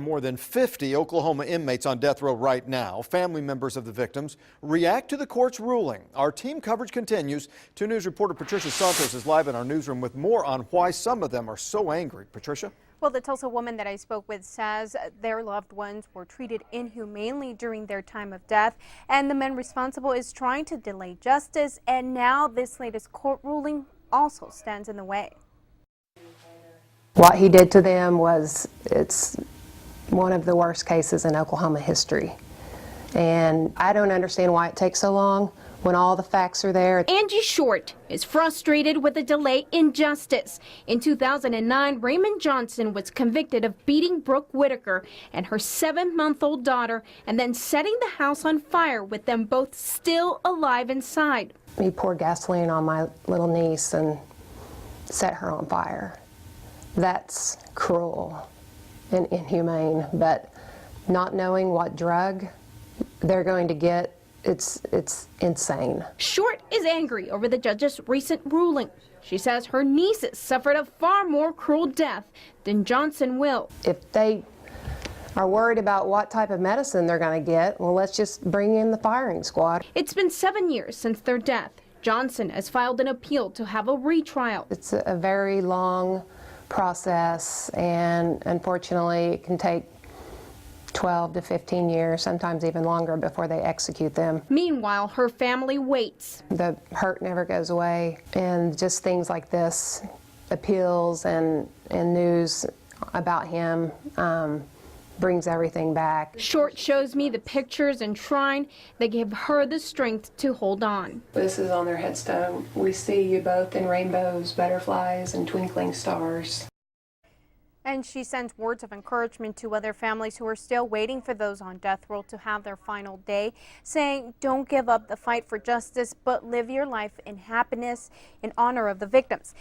More than 50 Oklahoma inmates on death row right now. Family members of the victims react to the court's ruling. Our team coverage continues. 2 News reporter Patricia Santos is live in our newsroom with more on why some of them are so angry. Patricia? Well, the Tulsa woman that I spoke with says their loved ones were treated inhumanely during their time of death, and the man responsible is trying to delay justice, and now this latest court ruling also stands in the way. What he did to them it's one of the worst cases in Oklahoma history. And I don't understand why it takes so long when all the facts are there. Angie Short is frustrated with the delay in justice. In 2009, Raymond Johnson was convicted of beating Brooke Whitaker and her 7-month-old daughter and then setting the house on fire with them both still alive inside. He poured gasoline on my little niece and set her on fire. That's cruel and inhumane, but not knowing what drug they're going to get, it's insane. Short is angry over the judge's recent ruling. She says her nieces suffered a far more cruel death than Johnson will. If they are worried about what type of medicine they're going to get, well, let's just bring in the firing squad. It's been 7 years since their death. Johnson has filed an appeal to have a retrial. It's a very long process, and unfortunately it can take 12 to 15 years, sometimes even longer, before they execute them. Meanwhile, her family waits. The hurt never goes away, and just things like this, appeals and news about him, brings everything back. Short shows me the pictures and shrine that give her the strength to hold on. This is on their headstone. We see you both in rainbows, butterflies, and twinkling stars. And she sends words of encouragement to other families who are still waiting for those on death row to have their final day, saying, don't give up the fight for justice, but live your life in happiness in honor of the victims.